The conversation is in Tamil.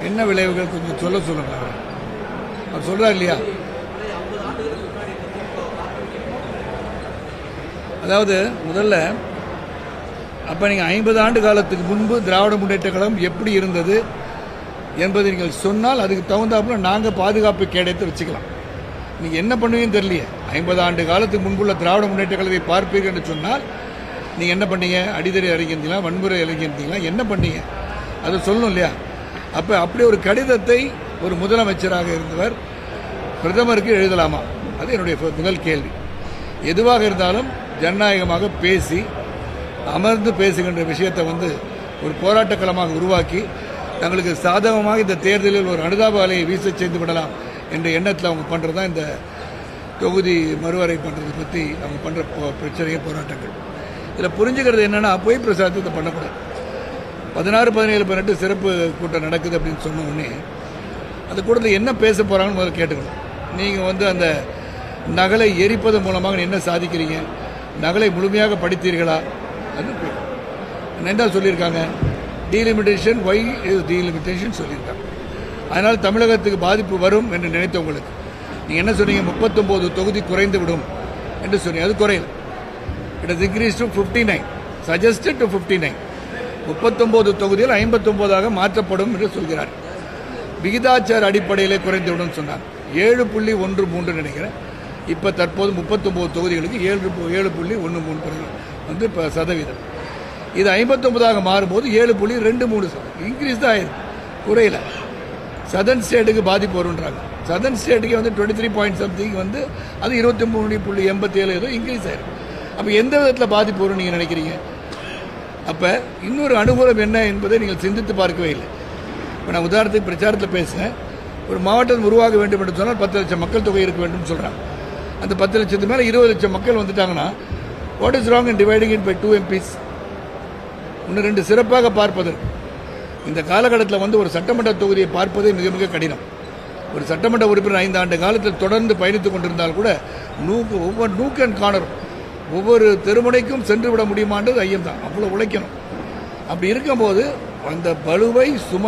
என்ன விளைவுகள் கொஞ்சம் சொல்லுங்க. அவர் சொல்றாரு இல்லையா, அதாவது முதல்ல அப்ப நீங்க 50 ஆண்டு காலத்துக்கு முன்பு திராவிட முன்னேற்ற கழகம் எப்படி இருந்தது என்பதை நீங்கள் சொன்னால் அதுக்கு தகுந்தாப்புல நாங்கள் பாதுகாப்பு கேடயத்தை வச்சுக்கலாம். நீங்க என்ன பண்ணுவீங்கன்னு தெரியலையே. 50 ஆண்டு காலத்துக்கு முன்புள்ள திராவிட முன்னேற்ற கழகத்தை பார்ப்பீர்கள் என்று சொன்னால் நீங்க என்ன பண்ணீங்க? அடிதடி இறங்கியிருந்தீங்களா? வன்முறை இறங்கியிருந்தீங்களா? என்ன பண்ணீங்க? அதை சொல்லணும் இல்லையா? அப்ப அப்படி ஒரு கடிதத்தை ஒரு முதலமைச்சராக இருந்தவர் பிரதமருக்கு எழுதலாமா? அது என்னுடைய முதல் கேள்வி. எதுவாக இருந்தாலும் ஜனநாயகமாக பேசி அமர்ந்து பேசுகின்ற விஷயத்தை ஒரு போராட்டக்களமாக உருவாக்கி தங்களுக்கு சாதகமாக இந்த தேர்தலில் ஒரு அனுதாப அலையை வீச செய்து விடலாம் என்ற எண்ணத்தில் அவங்க பண்ணுறது தான் இந்த தொகுதி மறுவரை பண்ணுறதை பற்றி அவங்க பண்ணுற பிரச்சனைய போராட்டங்கள். இதில் புரிஞ்சுக்கிறது என்னென்னா, பொய் பிரசாரத்தை பண்ணக்கூடாது. 16, 17, 18 சிறப்பு கூட்டம் நடக்குது அப்படின்னு சொன்ன உடனே அந்த கூட்டத்தில் என்ன பேச போகிறாங்கன்னு முதல்ல கேட்டுக்கணும். நீங்கள் அந்த நகலை எரிப்பதன் மூலமாக என்ன சாதிக்கிறீங்க? நகலை முழுமையாக படித்தீர்களா? அது என்ன சொல்லியிருக்காங்க? டீலிமிட்டேஷன், ஒய் இஸ் டீலிமிட்டேஷன் சொல்லியிருக்காங்க. அதனால் தமிழகத்துக்கு பாதிப்பு வரும் என்று நினைத்தவங்களுக்கு நீங்கள் என்ன சொன்னீங்க? 39 தொகுதி குறைந்து விடும் என்று சொன்னீங்க. அது குறையல. It is increase to 59, suggested to 59. 39 தொகுதியில் 59ஆக மாற்றப்படும் என்று சொல்கிறார். விகிதாச்சார அடிப்படையில் குறைந்துவிடும் சொன்னார். 7.13 நினைக்கிறேன். இப்போ தற்போது 39 தொகுதிகளுக்கு 7.13% இப்போ சதவீதம். இது 59ஆக மாறும்போது 7.23 இன்க்ரீஸ் தான் ஆயிருக்கு, குறையில. சதர்ன் ஸ்டேட்டுக்கு பாதிப்பு வரும்ன்றாங்க. சதர்ன் ஸ்டேட்டுக்கு 23 பாயிண்ட் சம்திங் அது 23.87 ஏதோ இன்க்ரீஸ் ஆயிருக்கு. அப்போ எந்த விதத்தில் பாதிப்பு வரும் நீங்கள் நினைக்கிறீங்க? அப்போ இன்னொரு அனுகூலம் என்ன என்பதை நீங்கள் சிந்தித்து பார்க்கவே இல்லை. இப்போ நான் உதாரணத்துக்கு பிரச்சாரத்தில் பேசுகிறேன். ஒரு மாவட்டம் உருவாக வேண்டும் என்று சொன்னால் 10 லட்சம் மக்கள் தொகை இருக்க வேண்டும் சொல்கிறாங்க. அந்த 10 லட்சத்துக்கு மேலே 20 லட்சம் மக்கள் வந்துட்டாங்கன்னா what is wrong in dividing it by 2 MPs? ஒன்று 2 சிறப்பாக பார்ப்பதற்கு இந்த காலகட்டத்தில் ஒரு சட்டமன்ற தொகுதியை பார்ப்பதே மிக மிக கடினம். ஒரு சட்டமன்ற உறுப்பினர் 5 ஆண்டு காலத்தில் தொடர்ந்து பயணித்துக் கொண்டிருந்தால் கூட ஒவ்வொரு நூக் அண்ட் கார்னர், ஒவ்வொரு தெருமுனைக்கும் சென்று விட முடியுமான்றது ஐயம் தான். அவ்வளோ உழைக்கணும். அப்படி இருக்கும்போது அந்த பளுவை